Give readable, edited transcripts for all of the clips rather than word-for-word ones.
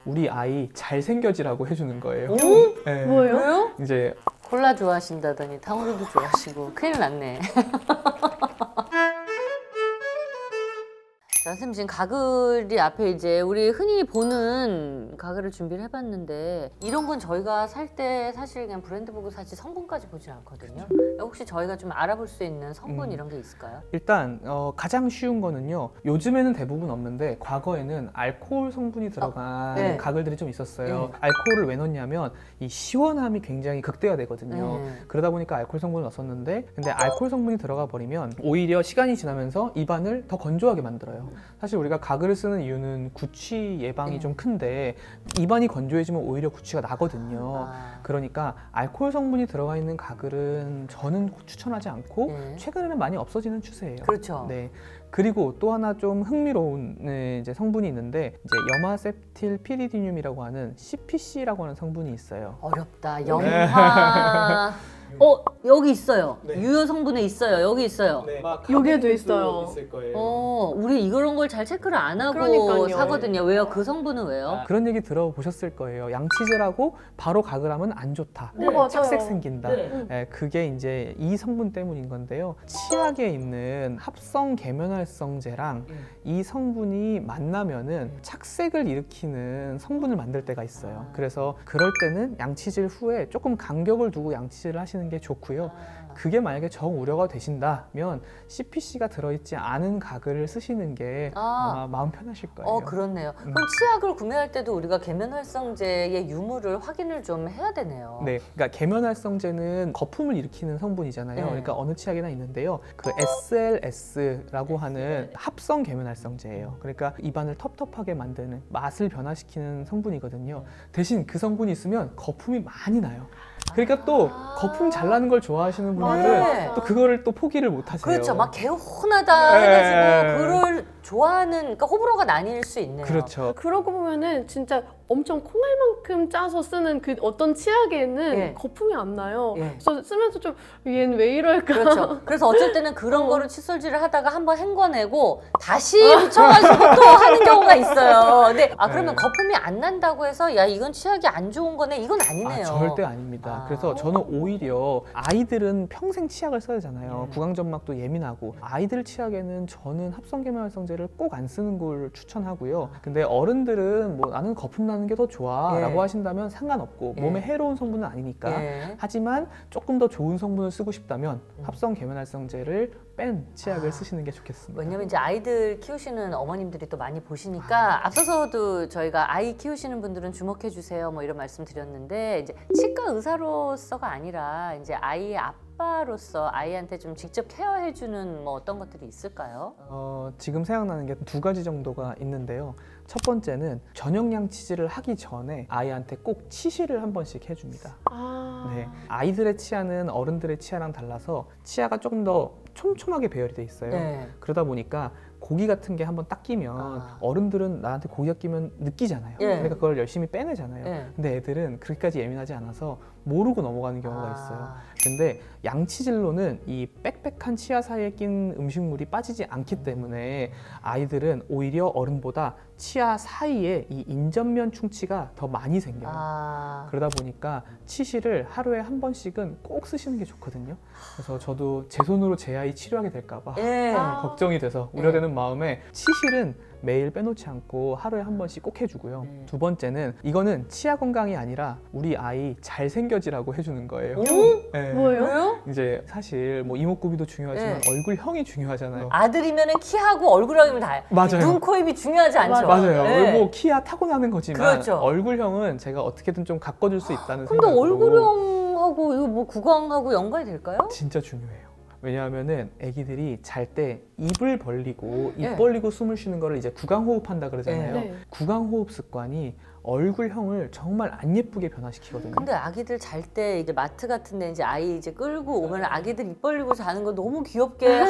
우리 아이 잘생겨지라고 해주는 거예요. 네. 뭐예요? 왜요? 이제 콜라 좋아하신다더니 탕후루도 좋아하시고 큰일 났네. 자, 선생님 지금 가글이 앞에 이제 우리 흔히 보는 가글을 준비를 해봤는데 이런 건 저희가 살 때 사실 그냥 브랜드 보고 사지 성분까지 보진 않거든요. 혹시 저희가 좀 알아볼 수 있는 성분 이런 게 있을까요? 일단 가장 쉬운 거는요. 요즘에는 대부분 없는데 과거에는 알코올 성분이 들어간 네. 가글들이 좀 있었어요. 네. 알코올을 왜 넣냐면 이 시원함이 굉장히 극대화되거든요. 네. 그러다 보니까 알코올 성분을 넣었었는데 근데 알코올 성분이 들어가 버리면 오히려 시간이 지나면서 입안을 더 건조하게 만들어요. 사실 우리가 가글을 쓰는 이유는 구취 예방이 네. 좀 큰데 입안이 건조해지면 오히려 구취가 나거든요. 그러니까 알코올 성분이 들어가 있는 가글은 저는 추천하지 않고 네. 최근에는 많이 없어지는 추세예요. 그렇죠. 네. 그리고 또 하나 좀 흥미로운 이제 성분이 있는데 이제 염화세틸 피리디늄이라고 하는 CPC라고 하는 성분이 있어요. 어렵다. 영화. 여기 있어요. 네. 유효 성분에 있어요. 여기 있어요. 여기에도 있어요. 있을 거예요. 우리 이런 걸 잘 체크를 안 하고 그러니까요. 사거든요. 왜요? 그 성분은 왜요? 그런 얘기 들어보셨을 거예요. 양치질하고 바로 가글하면 안 좋다. 네, 맞아요. 착색 생긴다. 네. 예, 그게 이제 이 성분 때문인 건데요. 치약에 있는 합성 계면활성제랑 이 성분이 만나면은 착색을 일으키는 성분을 만들 때가 있어요. 그래서 그럴 때는 양치질 후에 조금 간격을 두고 양치질을 하시는 게 좋고요. 그게 만약에 정 우려가 되신다면 CPC가 들어있지 않은 가글을 쓰시는 게 아마 마음 편하실 거예요. 그렇네요. 그럼 치약을 구매할 때도 우리가 계면활성제의 유무를 확인을 좀 해야 되네요. 네, 그러니까 계면활성제는 거품을 일으키는 성분이잖아요. 네. 그러니까 어느 치약이나 있는데요. 그 SLS라고 하는 합성 계면활성제예요. 그러니까 입안을 텁텁하게 만드는 맛을 변화시키는 성분이거든요. 대신 그 성분이 있으면 거품이 많이 나요. 그러니까 또 거품 잘 나는 걸 좋아하시는 분들은 네. 또 그거를 또 포기를 못 하세요. 그렇죠. 막 개운하다 네. 해가지고 그걸 좋아하는, 그러니까 호불호가 나뉠 수 있네요. 그렇죠. 그러고 보면은 진짜 엄청 콩알만큼 짜서 쓰는 그 어떤 치약에는 예. 거품이 안 나요. 예. 그래서 쓰면서 좀 얘는 왜 이럴까? 그렇죠. 그래서 어쩔 때는 그런 거를 칫솔질을 하다가 한번 헹궈내고 다시 묻혀가지고 또 하는 경우가 있어요. 근데 그러면 네. 거품이 안 난다고 해서 야 이건 치약이 안 좋은 거네, 이건 아니네요. 절대 아닙니다. 그래서 저는 오히려 아이들은 평생 치약을 써야 되잖아요. 구강점막도 예민하고 아이들 치약에는 저는 합성계면활성제를 꼭 안 쓰는 걸 추천하고요. 근데 어른들은 뭐 나는 거품 나는 게 더 좋아 예. 라고 하신다면 상관없고 예. 몸에 해로운 성분은 아니니까 예. 하지만 조금 더 좋은 성분을 쓰고 싶다면 합성계면활성제를 뺀 치약을 쓰시는 게 좋겠습니다. 왜냐면 이제 아이들 키우시는 어머님들이 또 많이 보시니까 앞서서도 저희가 아이 키우시는 분들은 주목해 주세요 뭐 이런 말씀 드렸는데 이제 치과 의사로서가 아니라 이제 아이의 아빠로서 아이한테 좀 직접 케어해 주는 뭐 어떤 것들이 있을까요? 지금 생각나는 게 두 가지 정도가 있는데요. 첫 번째는 저녁 양치질을 하기 전에 아이한테 꼭 치실을 한 번씩 해줍니다. 네, 아이들의 치아는 어른들의 치아랑 달라서 치아가 조금 더 촘촘하게 배열이 돼 있어요. 네. 그러다 보니까 고기 같은 게 한번 딱 끼면 어른들은 나한테 고기가 끼면 느끼잖아요. 예. 그러니까 그걸 열심히 빼내잖아요. 예. 근데 애들은 그렇게까지 예민하지 않아서 모르고 넘어가는 경우가 있어요. 근데 양치질로는 이 빽빽한 치아 사이에 낀 음식물이 빠지지 않기 때문에 아이들은 오히려 어른보다 치아 사이에 이 인전면 충치가 더 많이 생겨요. 그러다 보니까 치실을 하루에 한 번씩은 꼭 쓰시는 게 좋거든요. 그래서 저도 제 손으로 제 아이 치료하게 될까 봐 예. 걱정이 돼서 우려되는 마음에 치실은 매일 빼놓지 않고 하루에 한 번씩 꼭 해주고요. 두 번째는 이거는 치아 건강이 아니라 우리 아이 잘생겨지라고 해주는 거예요. 네. 뭐예요? 왜요? 이제 사실 뭐 이목구비도 중요하지만 네. 얼굴형이 중요하잖아요. 아들이면은 키하고 얼굴형이면 다예요. 맞아요. 눈, 코, 입이 중요하지 않죠? 맞아요. 네. 뭐 키야 타고나는 거지만 그렇죠. 얼굴형은 제가 어떻게든 좀 가꿔줄 수 있다는 근데 생각으로 얼굴형하고 이거 뭐 구강하고 연관이 될까요? 진짜 중요해요. 왜냐하면은 아기들이 잘 때 입을 벌리고 입 네. 벌리고 숨을 쉬는 거를 이제 구강호흡한다 그러잖아요. 네. 구강호흡 습관이 얼굴형을 정말 안 예쁘게 변화시키거든요. 근데 아기들 잘 때 이제 마트 같은데 이제 아이 이제 끌고 오면 아기들 입 벌리고 자는 거 너무 귀엽게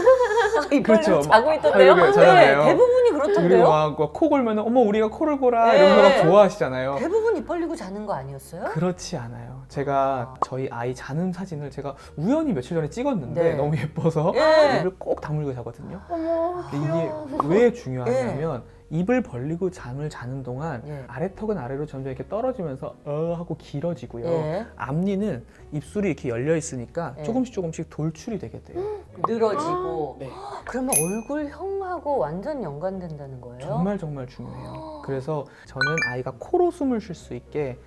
입 그렇죠. 벌리고 자고 있던데요? 아, 잘하네요. 대부분이 그리고 그렇던데요? 막코 골면 어머 우리가 코를 골아 네. 이런 거 좋아하시잖아요. 대부분 입 벌리고 자는 거 아니었어요? 그렇지 않아요. 제가 저희 아이 자는 사진을 제가 우연히 며칠 전에 찍었는데 네. 너무 예뻐서 네. 입을 꼭 다물고 자거든요. 어머. 근데 이게 왜 중요하냐면 입을 벌리고 잠을 자는 동안 예. 아래턱은 아래로 점점 이렇게 떨어지면서 하고 길어지고요. 예. 앞니는 입술이 이렇게 열려 있으니까 예. 조금씩 돌출이 되게 돼요. 늘어지고. 네. 그러면 얼굴형하고 완전 연관된다는 거예요? 정말 중요해요. 그래서 저는 아이가 코로 숨을 쉴 수 있게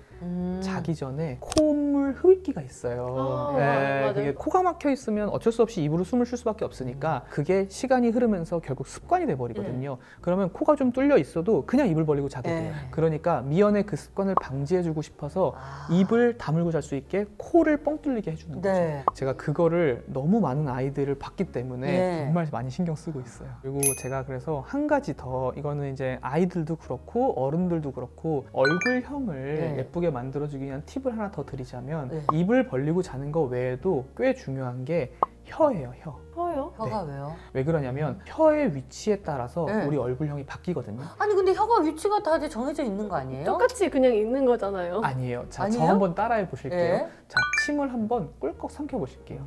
자기 전에 콧물 흡입기가 있어요. 아, 맞아요. 그게 코가 막혀 있으면 어쩔 수 없이 입으로 숨을 쉴 수밖에 없으니까 그게 시간이 흐르면서 결국 습관이 돼 버리거든요. 그러면 코가 좀 뚫려 있어도 그냥 입을 벌리고 자게 돼요. 그러니까 미연에 그 습관을 방지해주고 싶어서 입을 다물고 잘 수 있게 코를 뻥 뚫리게 해주는 거죠. 네. 제가 그거를 너무 많은 아이들을 봤기 때문에 네. 정말 많이 신경 쓰고 있어요. 그리고 제가 그래서 한 가지 더, 이거는 이제 아이들도 그렇고 어른들도 그렇고 얼굴형을 네. 예쁘게 만들어주기 위한 팁을 하나 더 드리자면 네. 입을 벌리고 자는 거 외에도 꽤 중요한 게 혀예요. 혀. 혀요? 혀가 왜요? 왜 그러냐면 혀의 위치에 따라서 네. 우리 얼굴형이 바뀌거든요. 아니 근데 혀가 위치가 다 이제 정해져 있는 거 아니에요? 똑같이 그냥 있는 거잖아요. 아니에요. 자, 아니에요? 저 한번 따라해 보실게요. 네. 자, 침을 한번 꿀꺽 삼켜 보실게요.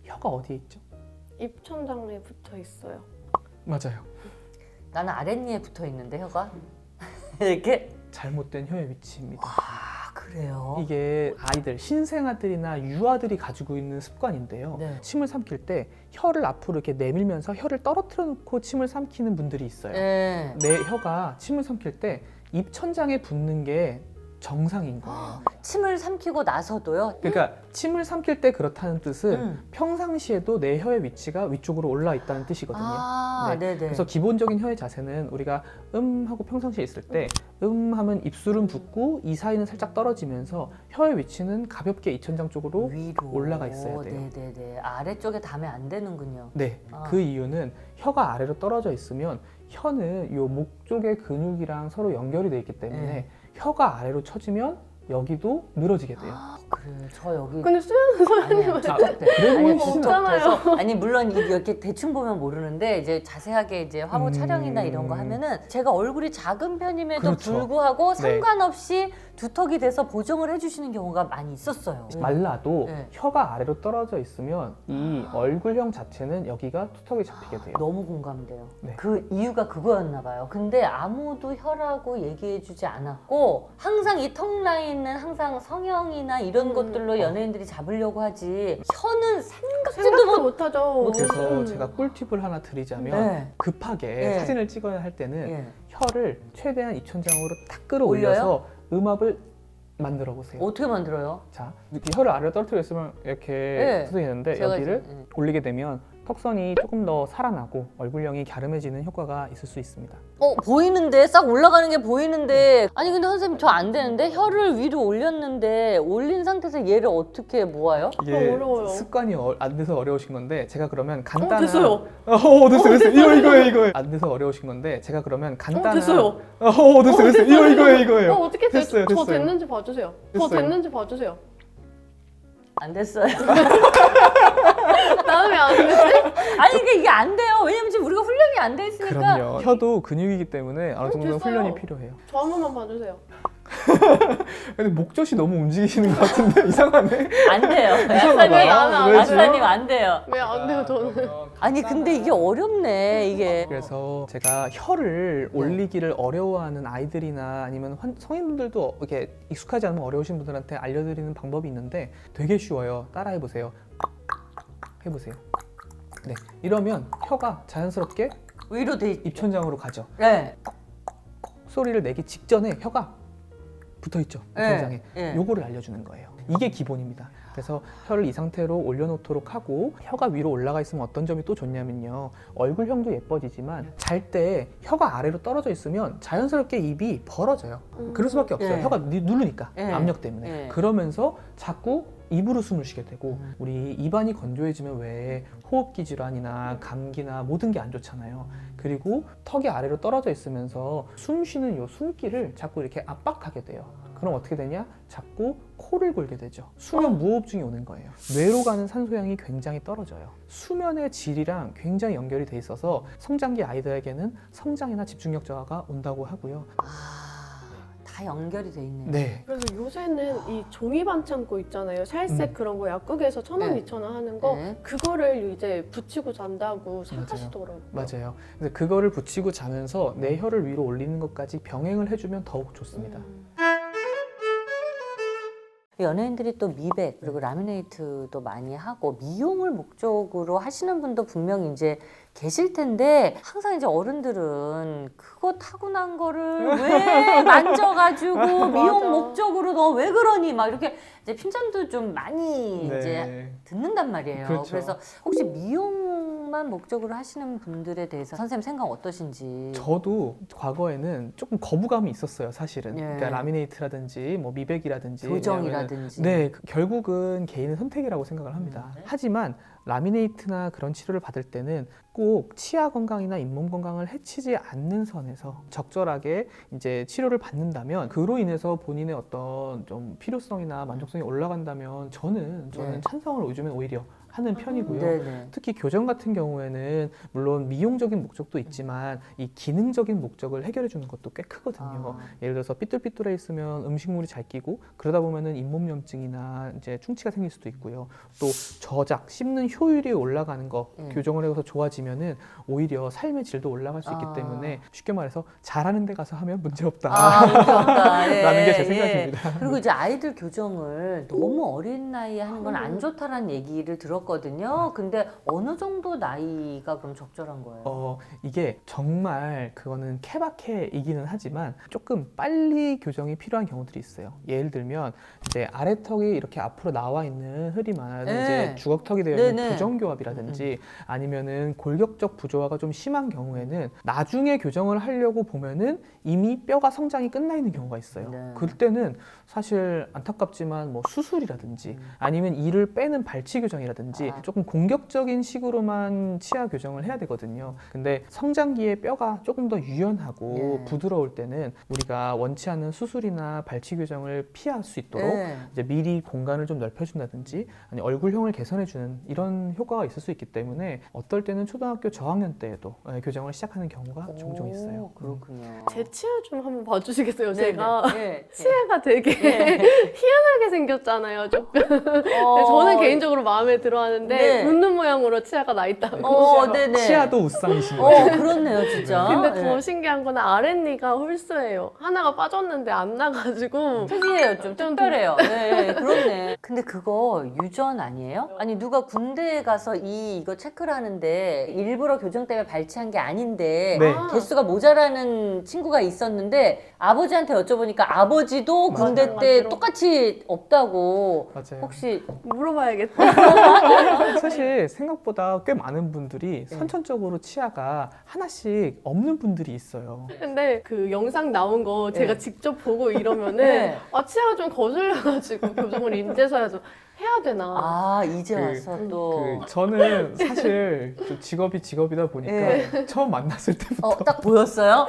혀가 어디에 있죠? 입천장에 붙어 있어요. 맞아요. 나는 아랫니에 붙어 있는데 혀가 이렇게. 잘못된 혀의 위치입니다. 아 그래요? 이게 아이들, 신생아들이나 유아들이 가지고 있는 습관인데요. 네. 침을 삼킬 때 혀를 앞으로 이렇게 내밀면서 혀를 떨어뜨려 놓고 침을 삼키는 분들이 있어요. 네. 내 혀가 침을 삼킬 때 입천장에 붙는 게 정상인 거예요. 침을 삼키고 나서도요? 그러니까 침을 삼킬 때 그렇다는 뜻은 음. 평상시에도 내 혀의 위치가 위쪽으로 올라 있다는 뜻이거든요. 아, 네. 네네. 그래서 기본적인 혀의 자세는 우리가 하고 평상시에 있을 때 하면 입술은 붓고 이 사이는 살짝 떨어지면서 혀의 위치는 가볍게 입천장 쪽으로 위로 올라가 있어야 돼요. 네네네. 아래쪽에 닿으면 안 되는군요. 네, 아. 그 이유는 혀가 아래로 떨어져 있으면 혀는 요 목 쪽의 근육이랑 서로 연결이 돼 있기 때문에 네. 혀가 아래로 처지면 여기도 늘어지게 돼요. 그래, 저 여기. 근데 수연 소연님은 아니야, 그래 아니, 보이시죠? 복잡해서. 아니, 물론 이렇게 대충 보면 모르는데, 이제 자세하게 이제 화보 음. 촬영이나 이런 거 하면은 제가 얼굴이 작은 편임에도 그렇죠. 불구하고 네. 상관없이 두턱이 돼서 보정을 해주시는 경우가 많이 있었어요. 말라도 네. 혀가 아래로 떨어져 있으면 이 얼굴형 자체는 여기가 투턱이 잡히게 돼요. 너무 공감돼요. 네. 그 이유가 그거였나 봐요. 근데 아무도 혀라고 얘기해주지 않았고 항상 이 턱 라인은 항상 성형이나 이런 것들로 연예인들이 잡으려고 하지 혀는 생각지도 생각도 못. 못하죠. 그래서 제가 꿀팁을 하나 드리자면 네. 급하게 네. 사진을 찍어야 할 때는 예. 혀를 최대한 입천장으로 탁 끌어올려서 음압을 만들어 보세요. 어떻게 만들어요? 자, 이렇게 혀를 아래로 떨어뜨려 있으면 이렇게 네. 선생님인데 제가 여기를 지금, 네. 올리게 되면 턱선이 조금 더 살아나고 얼굴형이 갸름해지는 효과가 있을 수 있습니다. 보이는데 싹 올라가는 게 보이는데 아니 근데 선생님 저 안 되는데 혀를 위로 올렸는데 올린 상태에서 얘를 어떻게 모아요? 이게 어려워요. 습관이 안 돼서 어려우신 건데 제가 그러면 간단한 됐어요. 됐어요. 이거예요. 안 돼서 어려우신 건데 제가 그러면 간단한 됐어요. 됐어요. 이거예요. 어떻게 됐어요. 저 됐는지 봐주세요. 저 됐어요. 됐는지 봐주세요. 안 됐어요. 나는 왜 안 되지? 아니 이게 안 돼요. 왜냐면 지금 우리가 훈련이 안 돼 있으니까. 그럼요. 혀도 근육이기 때문에 어느 정도 됐어요. 훈련이 필요해요. 저 한 번만 봐주세요. 근데 목젖이 너무 움직이시는 것 같은데 이상하네. 안 돼요. 이상하다. 약사님, 왜지? 약사님 안 돼요. 왜 안 돼요 저는? 아니 근데 이게 어렵네 이게. 그래서 제가 혀를 올리기를 어려워하는 아이들이나 아니면 성인분들도 이렇게 익숙하지 않으면 어려우신 분들한테 알려드리는 방법이 있는데 되게 쉬워요. 따라해 보세요. 해보세요. 네, 이러면 혀가 자연스럽게 위로 돼 있. 입천장으로 가죠. 네. 소리를 내기 직전에 혀가 붙어 있죠. 입천장에. 네. 요거를 알려주는 거예요. 이게 기본입니다. 그래서 혀를 이 상태로 올려놓도록 하고 혀가 위로 올라가 있으면 어떤 점이 또 좋냐면요. 얼굴형도 예뻐지지만 잘 때 혀가 아래로 떨어져 있으면 자연스럽게 입이 벌어져요. 그럴 수밖에 없어요. 네. 혀가 누르니까 네. 압력 때문에. 네. 그러면서 자꾸 입으로 숨을 쉬게 되고 우리 입안이 건조해지면 왜 호흡기 질환이나 감기나 모든 게 안 좋잖아요. 그리고 턱이 아래로 떨어져 있으면서 숨 쉬는 요 숨기를 자꾸 이렇게 압박하게 돼요. 그럼 어떻게 되냐? 자꾸 코를 골게 되죠. 수면 무호흡증이 오는 거예요. 뇌로 가는 산소량이 굉장히 떨어져요. 수면의 질이랑 굉장히 연결이 돼 있어서 성장기 아이들에게는 성장이나 집중력 저하가 온다고 하고요. 다 연결이 돼 있네요. 네. 그래서 요새는 이 종이 반창고 있잖아요. 살색 그런 거 약국에서 1,000원, 네. 2,000원 하는 거 네. 그거를 이제 붙이고 잔다고 사가시더라고요. 맞아요. 그래서 그거를 붙이고 자면서 내 혀를 위로 올리는 것까지 병행을 해주면 더욱 좋습니다. 연예인들이 또 미백 그리고 라미네이트도 많이 하고 미용을 목적으로 하시는 분도 분명히 이제 계실 텐데 항상 이제 어른들은 그거 타고난 거를 왜 만져가지고 미용 목적으로 너 왜 그러니 막 이렇게 이제 핀잔도 좀 많이 네. 이제 듣는단 말이에요. 그렇죠. 그래서 혹시 미용만 목적으로 하시는 분들에 대해서 선생님 생각 어떠신지? 저도 과거에는 조금 거부감이 있었어요, 사실은. 예. 그러니까 라미네이트라든지 뭐 미백이라든지 교정이라든지. 네, 결국은 개인의 선택이라고 생각을 합니다. 하지만 라미네이트나 그런 치료를 받을 때는 꼭 치아 건강이나 잇몸 건강을 해치지 않는 선에서 적절하게 이제 치료를 받는다면 그로 인해서 본인의 어떤 좀 필요성이나 만족성이 올라간다면 저는 네. 찬성을 요즘엔 오히려 하는 편이고요. 네네. 특히 교정 같은 경우에는 물론 미용적인 목적도 있지만 이 기능적인 목적을 해결해 주는 것도 꽤 크거든요. 예를 들어서 삐뚤삐뚤해 있으면 음식물이 잘 끼고 그러다 보면은 잇몸염증이나 이제 충치가 생길 수도 있고요. 또 저작, 씹는 효율이 올라가는 거 교정을 해서 좋아지면은 오히려 삶의 질도 올라갈 수 있기 때문에 쉽게 말해서 잘하는 데 가서 하면 문제 없다. 문제 없다. 예, 라는 게 제 예. 생각입니다. 그리고 이제 아이들 교정을 너무 어린 나이에 하는 건 안 좋다라는 얘기를 들었거든요. 근데 어느 정도 나이가 그럼 적절한 거예요? 이게 정말 그거는 케바케이기는 하지만 조금 빨리 교정이 필요한 경우들이 있어요. 예를 들면 이제 아래턱이 이렇게 앞으로 나와 있는 흐리만 네. 이제 주걱턱이 되어 있는 네네. 부정교합이라든지 아니면은 골격적 부조화가 좀 심한 경우에는 나중에 교정을 하려고 보면은 이미 뼈가 성장이 끝나 있는 경우가 있어요. 네. 그때는 사실 안타깝지만 뭐 수술이라든지 아니면 이를 빼는 발치 교정이라든지 조금 공격적인 식으로만 치아 교정을 해야 되거든요. 근데 성장기에 뼈가 조금 더 유연하고 네. 부드러울 때는 우리가 원치 않는 수술이나 발치 교정을 피할 수 있도록 네. 이제 미리 공간을 좀 넓혀준다든지 아니 얼굴형을 개선해주는 이런 효과가 있을 수 있기 때문에 어떨 때는 초등학교 저학년 때에도 교정을 시작하는 경우가 종종 있어요. 그렇군요. 제 치아 좀 한번 봐주시겠어요? 제가 네. 치아가 되게 네. 희한하게 생겼잖아요, 조금. 근데 저는 개인적으로 마음에 들어하는데 네. 웃는 모양으로 치아가 나 있다고. 네네. 치아도 웃상이신 거죠. 그렇네요, 진짜. 근데 더 네. 신기한 건 아랫니가 홀수예요. 하나가 빠졌는데 안 나가지고. 특이해요, 좀 특별해요. 네, 그렇네. 근데 그거 유전 아니에요? 아니 누가 군대에 가서 이거 체크를 하는데 일부러 교정 때문에 발치한 게 아닌데 네. 개수가 모자라는 친구가 있었는데 아버지한테 여쭤보니까 아버지도 군대 맞아요. 때 맞아요. 똑같이 없다고. 맞아요. 혹시 물어봐야겠다. 사실 생각보다 꽤 많은 분들이 선천적으로 치아가 하나씩 없는 분들이 있어요. 근데 그 영상 나온 거 제가 네. 직접 보고 이러면은 네. 치아가 좀 거슬려가지고 교정을 인제서야 좀 해야 되나. 이제 와서 또 저는 사실 좀 직업이다 보니까 네. 처음 만났을 때부터 딱 보였어요?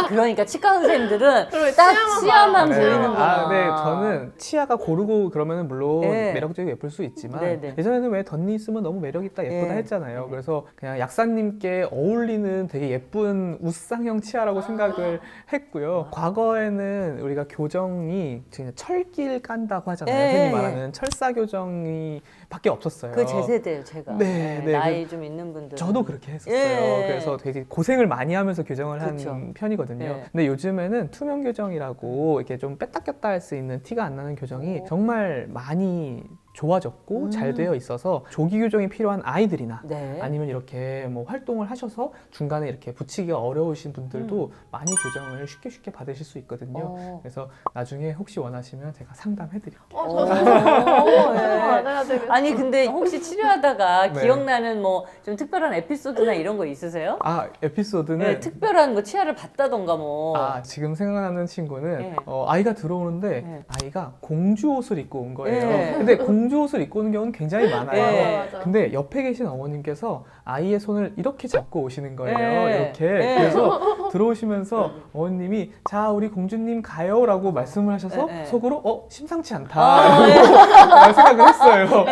그러니까 치과 선생님들은 그러면 딱 치아만 치아만 봐요. 보이는구나. 네, 저는 치아가 고르고 그러면은 물론 네. 매력적이고 예쁠 수 있지만 네. 예전에는 왜 덧니 있으면 너무 매력있다 예쁘다 네. 했잖아요. 그래서 그냥 약사님께 어울리는 되게 예쁜 웃상형 치아라고 생각을 했고요. 과거에는 우리가 교정이 그냥 철길 깐다고 하잖아요. 네. 흔히 말하는 철사 교정이 밖에 없었어요. 그 제 세대예요, 제가. 네, 네. 나이 좀 있는 분들. 저도 그렇게 했었어요. 예. 그래서 되게 고생을 많이 하면서 교정을 그쵸. 한 편이거든요. 예. 근데 요즘에는 투명 교정이라고 이렇게 좀 뺐다 꼈다 할 수 있는 티가 안 나는 교정이 정말 많이 좋아졌고 잘 되어 있어서 조기 교정이 필요한 아이들이나 네. 아니면 이렇게 뭐 활동을 하셔서 중간에 이렇게 붙이기가 어려우신 분들도 많이 교정을 쉽게 받으실 수 있거든요. 그래서 나중에 혹시 원하시면 제가 상담해드릴게요. 맞아야 되겠다. 아니 근데 혹시 치료하다가 네. 기억나는 뭐 좀 특별한 에피소드나 이런 거 있으세요? 에피소드는 네, 특별한 뭐 치아를 봤다던가 뭐. 지금 생각나는 친구는 네. 아이가 들어오는데 네. 아이가 공주 옷을 입고 온 거예요. 네. 근데 공주 공주 옷을 입고 오는 경우는 굉장히 많아요. 네. 맞아. 근데 옆에 계신 어머님께서 아이의 손을 이렇게 잡고 오시는 거예요. 네. 이렇게. 네. 그래서 들어오시면서 어머님이 자 우리 공주님 가요라고 말씀을 하셔서 네. 속으로 심상치 않다 라고 생각을 했어요.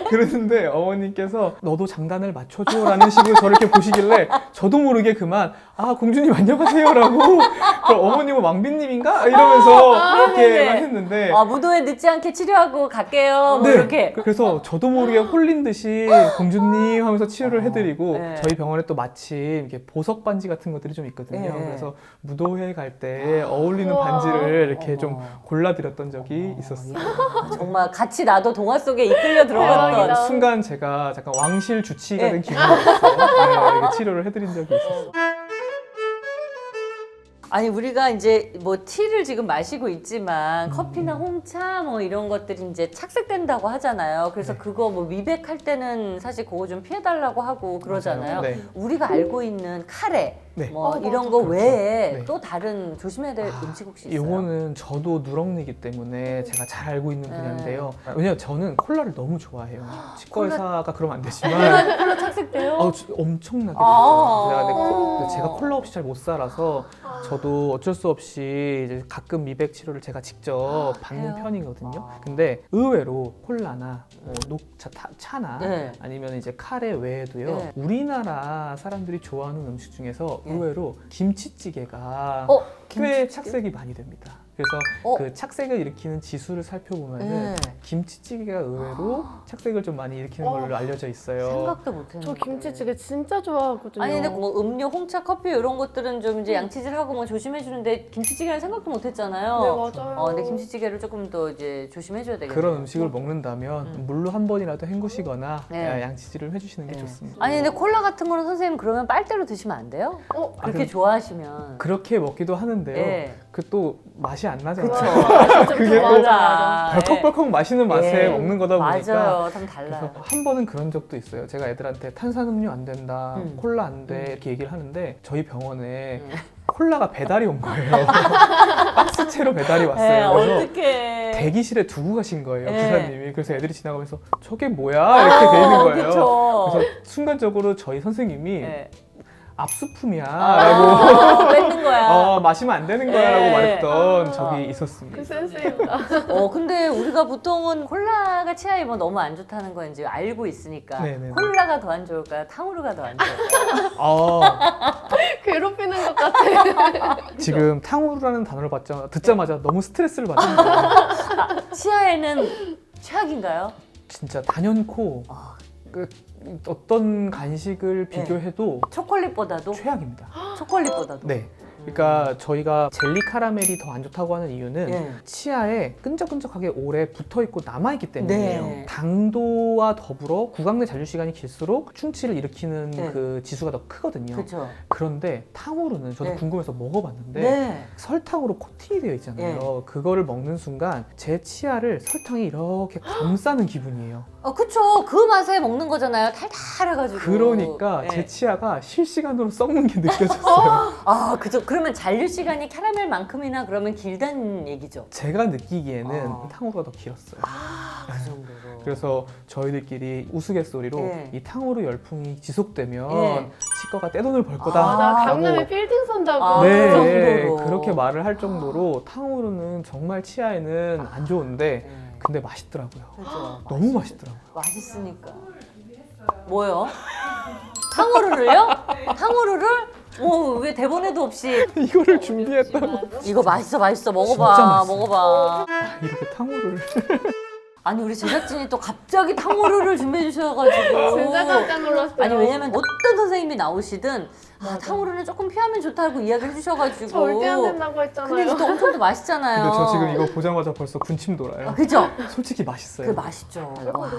그러는데 어머님께서 너도 장단을 맞춰줘라는 식으로 저를 이렇게 보시길래 저도 모르게 그만 공주님 안녕하세요라고 그럼 어머님은 왕비님인가? 이러면서 이렇게만 했는데 무도회 늦지 않게 치료하고 갈게요. 뭐 네. 이렇게. 그래서 저도 모르게 홀린 듯이 공주님 하면서 치료를 해드리고 네. 저희 병원에 또 마침 이렇게 보석 반지 같은 것들이 좀 있거든요. 네. 그래서 무도회 갈 때 어울리는 우와. 반지를 이렇게 좀 어머. 골라드렸던 적이 있었어요. 정말 같이 나도 동화 속에 이끌려 들어갔던. 대박이다. 순간 제가 잠깐 왕실 주치의가 네. 된 기분이었어요. 네, 이렇게 치료를 해드린 적이 있었어요. 아니 우리가 이제 뭐 티를 지금 마시고 있지만 커피나 홍차 뭐 이런 것들이 이제 착색된다고 하잖아요. 그래서 네. 그거 뭐 미백할 때는 사실 그거 좀 피해달라고 하고 그러잖아요. 네. 우리가 알고 있는 카레 네. 뭐 맞아. 이런 거 그렇죠. 외에 네. 또 다른 조심해야 될 음식 혹시 있어요? 요거는 저도 누렁니기 때문에 제가 잘 알고 있는 네. 분야인데요. 왜냐면 저는 콜라를 너무 좋아해요. 치과 의사가 그러면 안 되지만 콜라 착색돼요? 엄청나게 아. 됐어요. 제가 콜라 없이 잘 못 살아서 저도 어쩔 수 없이 이제 가끔 미백 치료를 제가 직접 받는 해요? 편이거든요. 아. 근데 의외로 콜라나 녹차, 차나 네. 아니면 이제 카레 외에도요. 네. 우리나라 사람들이 좋아하는 음식 중에서 네. 의외로 김치찌개가 꽤 착색이 많이 됩니다. 그래서 그 착색을 일으키는 지수를 살펴보면은 네. 김치찌개가 의외로 착색을 좀 많이 일으키는 걸로 알려져 있어요. 생각도 못했는데. 저 김치찌개 진짜 좋아하거든요. 아니 근데 뭐 음료, 홍차, 커피 이런 것들은 좀 이제 양치질하고 뭐 조심해 주는데 김치찌개는 생각도 못했잖아요. 네, 맞아요. 근데 김치찌개를 조금 더 이제 조심해 줘야 되겠네요. 그런 음식을 먹는다면 물로 한 번이라도 hen구시거나 네. 양치질을 해주시는 게 네. 좋습니다. 아니 근데 콜라 같은 거는 선생님 그러면 빨대로 드시면 안 돼요? 그렇게 그럼- 좋아하시면. 그렇게 먹기도 하는데요. 네. 그 또 맛이 안 나잖아요. 그쵸. 그게 또 맞아. 벌컥벌컥 마시는 맛에 예. 먹는 거다 보니까 맞아요. 참 그래서 달라요. 한 번은 그런 적도 있어요. 제가 애들한테 탄산음료 안 된다, 콜라 안 돼 이렇게 얘기를 하는데 저희 병원에 콜라가 배달이 온 거예요. 박스채로 배달이 왔어요. 그래서 어떡해. 대기실에 두고 가신 거예요, 네. 부사님이. 그래서 애들이 지나가면서 저게 뭐야 이렇게 돼 있는 거예요. 그쵸. 그래서 순간적으로 저희 선생님이 네. 압수품이야라고 뺏는 거야. 마시면 안 되는 거야라고 네. 말했던 적이 있었습니다. 그 센스입니다. 근데 우리가 보통은 콜라가 치아에 뭐 너무 안 좋다는 건 이제 알고 있으니까 네네. 콜라가 더 안 좋을까요? 탕후루가 더 안 좋을까요? 괴롭히는 것 같아. 지금 탕후루라는 단어를 듣자마자 너무 스트레스를 받는 거예요. 치아에는 최악인가요? 진짜 단연코 그 어떤 간식을 비교해도 초콜릿보다도? 최악입니다. 초콜릿보다도? 네. 그러니까 저희가 jel리 카라멜이 더 안 좋다고 하는 이유는 네. 치아에 끈적끈적하게 오래 붙어있고 남아있기 때문이에요. 네. 당도와 더불어 구강 내 잔류 시간이 길수록 충치를 일으키는 네. 그 지수가 더 크거든요. 그렇죠. 그런데 탕후루는 저도 네. 궁금해서 먹어봤는데 네. 설탕으로 코팅이 되어 있잖아요. 그거를 먹는 순간 제 치아를 설탕이 이렇게 감싸는 기분이에요. 그쵸. 그 맛에 먹는 거잖아요. 달달해가지고. 그러니까 네. 제 치아가 실시간으로 썩는 게 느껴졌어요. 그죠. 그러면 잔류 시간이 캐러멜만큼이나 그러면 길다는 얘기죠. 제가 느끼기에는 아. 탕후루가 더 길었어요. 그 정도로. 그래서 저희들끼리 우스갯소리로 네. 이 탕후루 열풍이 지속되면 네. 치과가 떼돈을 벌 거다. 맞아. 라고 강남에 빌딩 산다고. 아, 네, 그 정도로. 그렇게 말을 할 정도로 탕후루는 정말 치아에는 안 좋은데 네. 근데 맛있더라고요. 그죠. 너무 맛있더라고요. 맛있으니까. 뭐요? 탕후루를요? 탕후루를? 왜 대본에도 없이 이거를 준비했다고. 이거 맛있어 진짜 먹어봐 맛있어요. 먹어봐. 이렇게 탕후루를. 아니 우리 제작진이 또 갑자기 탕후루를 준비해 주셔가지고 진짜 깜짝 놀랐어요. 아니 왜냐면 어떤 선생님이 나오시든 탕후루는 조금 피하면 좋다고 이야기를 해주셔가지고 절대 안 된다고 근데 했잖아요. 이게 또 엄청 또 맛있잖아요. 근데 저 지금 이거 보자마자 벌써 군침 돌아요. 그죠? 솔직히 맛있어요. 그 맛있죠. 와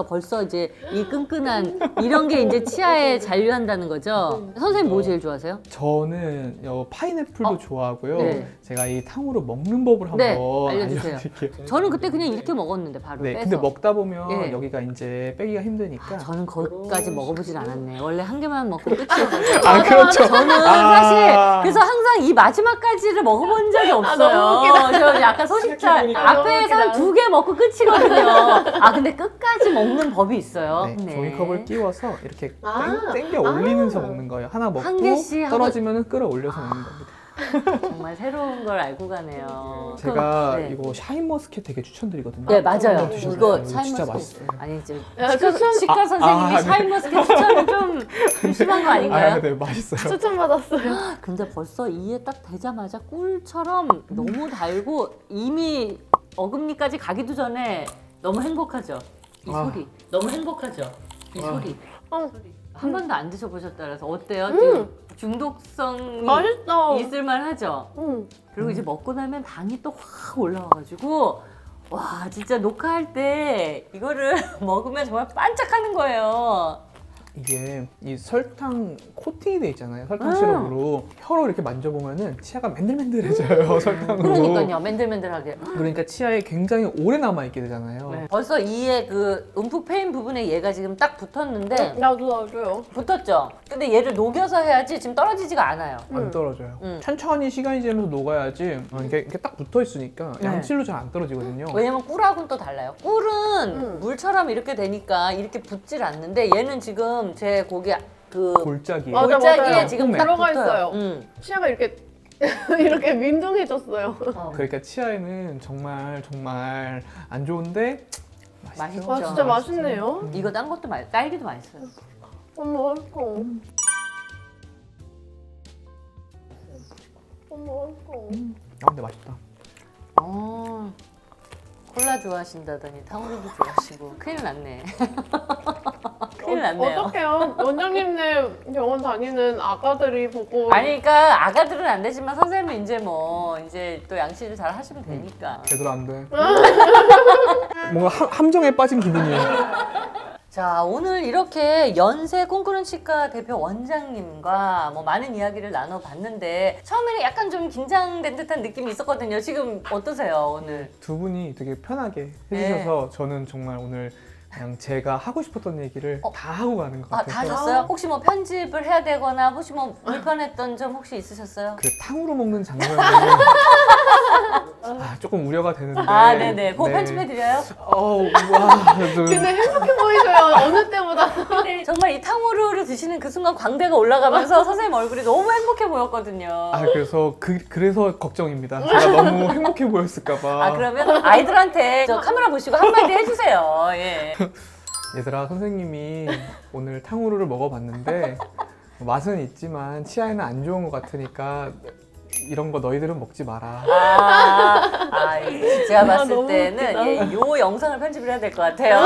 벌써 이제 이 끈끈한 이런 게 이제 치아에 잔류한다는 거죠. 선생님 뭐 제일 좋아하세요? 저는 파인애플도 좋아하고요. 네. 제가 이 탕후루 먹는 법을 한번 네, 알려주세요. 알려드릴게요. 저는 그때 그냥 이렇게 먹었는데 바로 네, 빼서. 근데 먹다 보면 예. 여기가 이제 빼기가 힘드니까. 저는 거기까지 먹어보질 않았네. 원래 한 개만 먹고 끝이었어요. 아, 그렇죠. 저는 사실 그래서 항상 이 마지막까지를 먹어본 적이 없어요. 너무 웃기다. 저 약간 소식자 생각해보니까 앞에서 한 너무 2개 먹고 끝이거든요. 아 근데 끝까지 먹는 법이 있어요. 네, 종이컵을 끼워서 이렇게 아. 땡겨 올리면서 먹는 거예요. 하나 먹고 한 개씩 하고- 떨어지면 끌어올려서 먹는 겁니다. 정말 새로운 걸 알고 가네요. 제가 네. 이거 샤인머스켓 되게 추천드리거든요. 네 맞아요. 한번 드셔보세요. 이거 진짜 샤인머스켓 맛있어요. 아니 이제 야, 치과, 추천- 치과 선생님이 네. 샤인머스켓 추천은 좀 심한 거 아닌가요? 아, 네, 맛있어요. 추천받았어요. 근데 벌써 이에 딱 대자마자 꿀처럼 너무 달고 이미 어금니까지 가기도 전에 너무 행복하죠. 이 아. 소리 너무 행복하죠. 이 아. 소리 어, 한 번도 안 드셔보셨다 그래서 어때요? 지금 중독성이 맛있어. 있을만하죠. 그리고 이제 먹고 나면 당이 또 확 올라와가지고 와 진짜 녹화할 때 이거를 먹으면 정말 반짝하는 거예요. 이게 이 설탕 코팅이 돼 있잖아요. 설탕 시럽으로 혀로 이렇게 만져보면은 치아가 맨들맨들해져요. 설탕으로. 그러니까요 맨들맨들하게. 그러니까 치아에 굉장히 오래 남아 있게 되잖아요. 네. 벌써 이의 그 움푹 패인 부분에 얘가 지금 딱 붙었는데 나도요. 붙었죠. 근데 얘를 녹여서 해야지 지금 떨어지지가 않아요. 안 떨어져요. 음. 천천히 시간이 지나면서 녹아야지 이렇게 딱 붙어 있으니까 네. 양칠로 잘 안 떨어지거든요. 왜냐면 꿀하고는 또 달라요. 꿀은 물처럼 이렇게 되니까 이렇게 붙질 않는데 얘는 지금 제 고기 그 골짜기에 맞아, 골짜기에 맞아요. 지금 딱 들어가 붙어요. 있어요. 음. 치아가 이렇게 이렇게 민둥해졌어요. 그러니까 치아에는 정말 안 좋은데 맛있죠. 와 진짜 맛있네요. 이거 딴 것도 딸기도 맛있어요. 어머 맛있어. 어머 맛있어. 근데 맛있다. 콜라 좋아하신다더니 탕후루도 좋아하시고 큰일 났네. 큰일 났네요. 어떡해요. 원장님네 병원 다니는 아가들이 보고 아니 그러니까 아가들은 안 되지만 선생님은 이제 뭐 이제 또 양치를 잘 하시면 되니까. 제대로 안 돼. 뭔가 함정에 빠진 기분이에요. 자 오늘 이렇게 연세 꿈꾸는 치과 대표 원장님과 뭐 많은 이야기를 나눠봤는데 처음에는 약간 좀 긴장된 듯한 느낌이 있었거든요. 지금 어떠세요 오늘? 두 분이 되게 편하게 네. 해주셔서 저는 정말 오늘 그냥 제가 하고 싶었던 얘기를 다 하고 가는 것 아, 같아요. 다 하셨어요? 혹시 뭐 편집을 해야 되거나 혹시 뭐 불편했던 점 혹시 있으셨어요? 그 탕후루 먹는 장면은 조금 우려가 되는데. 아 네네 그거 네. 편집해드려요? 와. 근데 행복해 보이셔요. 어느 때보다. 정말 이 탕후루를 드시는 그 순간 광대가 올라가면서 선생님 얼굴이 너무 행복해 보였거든요. 그래서 그래서 걱정입니다. 제가 너무 행복해 보였을까봐. 아 그러면 아이들한테 저 카메라 보시고 한마디 해주세요. 예. 얘들아, 선생님이 오늘 탕후루를 먹어봤는데 맛은 있지만 치아에는 안 좋은 것 같으니까 이런 거 너희들은 먹지 마라. 제가 봤을 너무 때는 웃기다. 예, 요 영상을 편집을 해야 될 것 같아요.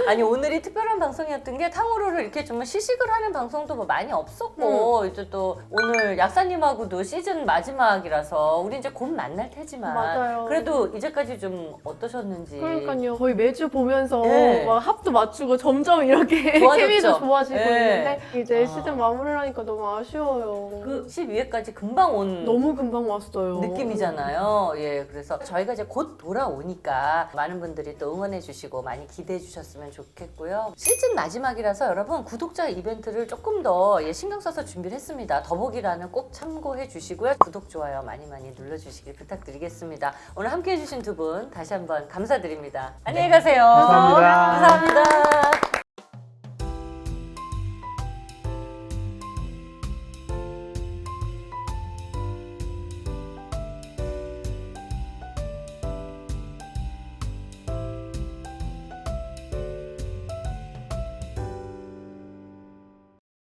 아니 오늘이 특별한 방송이었던 게 탕후루를 이렇게 좀 시식을 하는 방송도 뭐 많이 없었고 이제 또 오늘 약사님하고도 시즌 마지막이라서 우리 이제 곧 만날 테지만 맞아요. 그래도 이제까지 좀 어떠셨는지. 그러니까요. 거의 매주 보면서 네. 막 합도 맞추고 점점 이렇게 좋아졌죠? 케미도 좋아지고 네. 있는데 이제 아. 시즌 마무리를 하니까 너무 아쉬워요. 그 12회까지 금방 온 너무 금방 왔어요. 느낌이잖아요. 예, 그래서 저희가 이제 곧 돌아오니까 많은 분들이 또 응원해 주시고 많이 기대해 주셨으면 좋겠고요. 시즌 마지막이라서 여러분 구독자 이벤트를 조금 더 신경 써서 준비를 했습니다. 더보기란을 꼭 참고해 주시고요. 구독, 좋아요 많이 눌러주시길 부탁드리겠습니다. 오늘 함께 해주신 두 분 다시 한번 감사드립니다. 안녕히 가세요. 감사합니다. 감사합니다.